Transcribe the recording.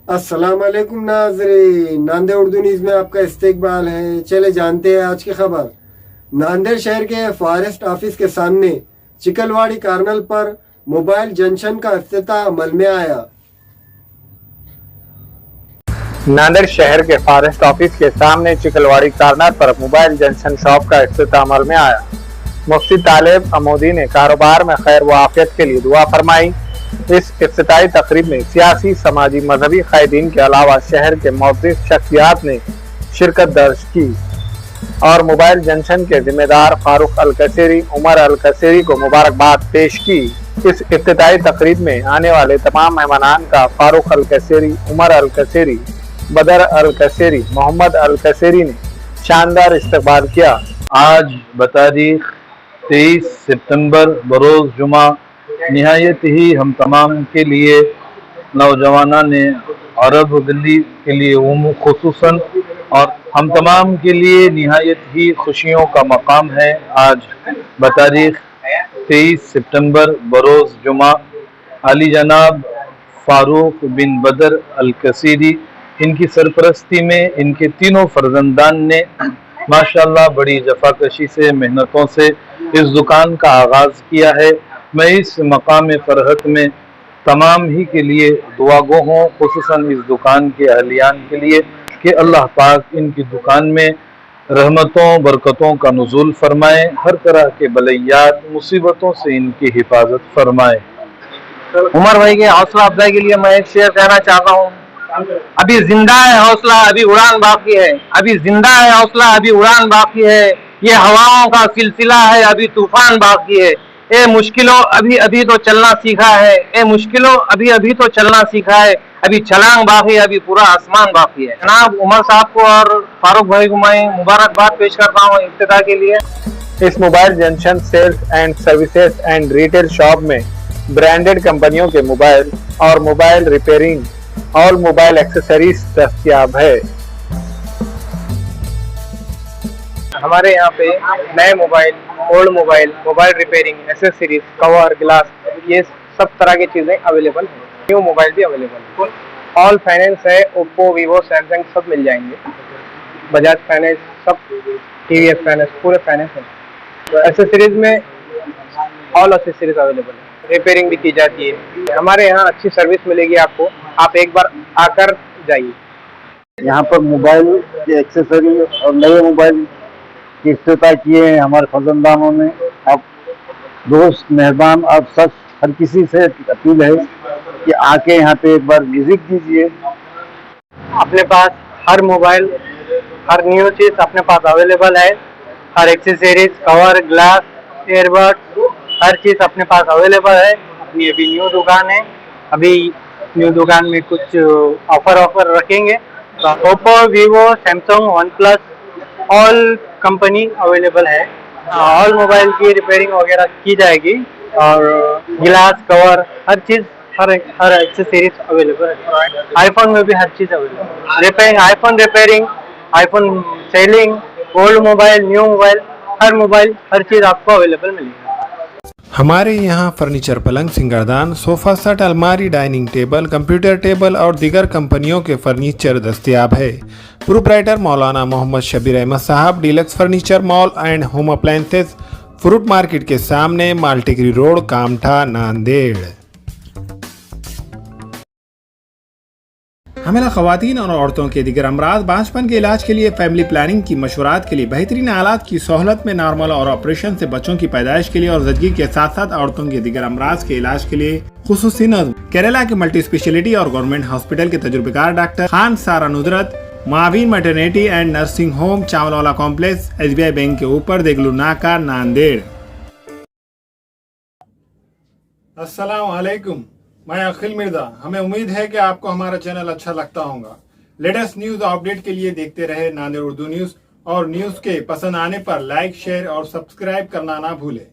अस्सलाम वालेकुम नाज़रीन, नांदेड़ उर्दू न्यूज़ में आपका इस्तकबाल है। चले जानते हैं आज की खबर। नांदेड़ शहर के फॉरेस्ट ऑफिस के सामने चिकलवाड़ी कार्नल पर मोबाइल जंक्शन का इफ्तिताह अमल में आया। नांदेड़ शहर के फॉरेस्ट ऑफिस के सामने चिकलवाड़ी कार्नर पर मोबाइल जंक्शन शॉप का इफ्तिताह अमल में आया। मुफ्ती तालिब अमोदी ने कारोबार में खैर व आफियत के लिए दुआ फरमाई। इस इफ्तिताही तकरीब में सियासी, समाजी, मजहबी कायदीन के अलावा शहर के मुअज़्ज़िज़ शख्सियात ने शिरकत दर्ज की और मोबाइल जंक्शन के जिम्मेदार फारूक अल-कसेरी, उमर अल-कसेरी को मुबारकबाद पेश की। इस इफ्तिताही तकरीब में आने वाले तमाम मेहमानान का फारूक अल-कसेरी, उमर अल-कसेरी, बदर अल-कसेरी, मोहम्मद अल-कसेरी ने शानदार इस्तकबाल किया। आज बतारीख 23 सितंबर बरोज़ जुमा निहायत ही हम तमाम के लिए नौजवाना ने अरब दिल्ली के लिए खुसूसन और हम तमाम के लिए निहायत ही खुशियों का मकाम है। आज बतारीख 23 सितंबर बरोज़ जुमा अली जनाब फारूक बिन बदर अल-कसेरी, इनकी सरपरस्ती में इनके तीनों फर्जंदान ने माशाअल्लाह बड़ी जफाकशी से, मेहनतों से इस दुकान का आगाज़ किया है। मैं इस मकाम फरहत में तमाम ही के लिए दुआगो हूँ, खुसूसन इस दुकान के अहलियान के लिए कि अल्लाह पाक इनकी दुकान में रहमतों बरकतों का नुज़ूल फरमाए, हर तरह के बलैयात मुसीबतों से इनकी हिफाजत फरमाए। उमर भाई के हौसला अफजाई के लिए मैं एक शेर कहना चाहता हूँ। अभी जिंदा है हौसला, अभी उड़ान बाकी है। अभी जिंदा है हौसला, अभी उड़ान बाकी है। ये हवाओं का सिलसिला है, अभी तूफान बाकी है। ए मुश्किलों अभी अभी तो चलना सीखा है। ए मुश्किलों अभी अभी तो चलना सीखा है। अभी छलांग बाकी है, अभी पूरा आसमान बाकी है। जनाब उमर साहब को और फारूक भाई को मैं मुबारकबाद पेश करता हूँ इफ्तिताह के लिए। इस mobile junction sales and services and retail shop में ब्रांडेड कंपनियों के मोबाइल और मोबाइल रिपेयरिंग और मोबाइल एक्सेसरीज दस्तयाब है। हमारे यहाँ पे नए mobile, old mobile, mobile repairing, accessories, cover, glass, ये सब तरह की चीज़ें अवेलेबल हैं। न्यू मोबाइल भी अवेलेबल है। ऑल फाइनेंस है, ओप्पो, वीवो, सैमसंग सब मिल जाएंगे। बजाज फाइनेंस, सब टीवीएस फाइनेंस, पूरे फाइनेंस है। एसेसरीज में ऑल एसेसरीज अवेलेबल है। रिपेयरिंग भी की जाती है। हमारे यहाँ अच्छी सर्विस मिलेगी आपको, आप एक बार आकर जाइए। यहाँ पर मोबाइल के एक्सेसरी और नए मोबाइल की इफ्तिताह किए हैं हमारे फर्जंदानों ने। अब दोस्त मेहमान अब सब हर किसी से अपील है कि आके यहाँ पे एक बार विजिट कीजिए। अपने पास हर मोबाइल, हर न्यू चीज़ अपने पास अवेलेबल है। हर एक्सेसरीज, कवर, ग्लास, एयरबड, हर चीज़ अपने पास अवेलेबल है। अपनी अभी न्यू दुकान है। अभी न्यू दुकान में कुछ ऑफर रखेंगे। तो Oppo, Vivo, Samsung, OnePlus, all company available है। ऑल मोबाइल की रिपेयरिंग वगैरह की जाएगी और गिलास, कवर, हर चीज़, हर एक्सेसरीज अवेलेबल है। आईफोन में भी हर चीज़ अवेलेबल है। Repairing, iPhone repairing, iPhone selling, old mobile, new mobile, हर मोबाइल, हर चीज़ आपको अवेलेबल मिलेगी। हमारे यहाँ फर्नीचर, पलंग, सिंगारदान, सोफा सेट, अलमारी, डाइनिंग टेबल, कंप्यूटर टेबल और दीगर कंपनियों के फर्नीचर दस्तयाब है। प्रोप्राइटर मौलाना मोहम्मद शबीर अहमद साहब, deluxe furniture mall and home appliances, fruit market के सामने, माल्टीगिरी रोड, कामठा, नांदेड़। हमें ख़वातीन और औरतों के दिगर अमराज, बांझपन के इलाज के लिए, फैमिली प्लानिंग की मशवरात के लिए, बेहतरीन आलात की सहूलत में, नॉर्मल और ऑपरेशन से बच्चों की पैदाइश के लिए और ज़चगी के साथ साथ औरतों के दिगर अमराज के इलाज के लिए खुसूसी नज़्म केरला के मल्टी स्पेशलिटी और गवर्नमेंट हॉस्पिटल के तजुर्बेकार doctor Khan Sara Nudrat, Mavin maternity and nursing home, Chawalwala complex, SBI bank के ऊपर, देगलू नाका, नांदेड़। अस्सलाम वालेकुम, मैं अखिल मिर्जा। हमें उम्मीद है कि आपको हमारा चैनल अच्छा लगता होगा। लेटेस्ट न्यूज अपडेट के लिए देखते रहे नांदेड़ उर्दू न्यूज और न्यूज के पसंद आने पर लाइक, शेयर और सब्सक्राइब करना ना भूलें।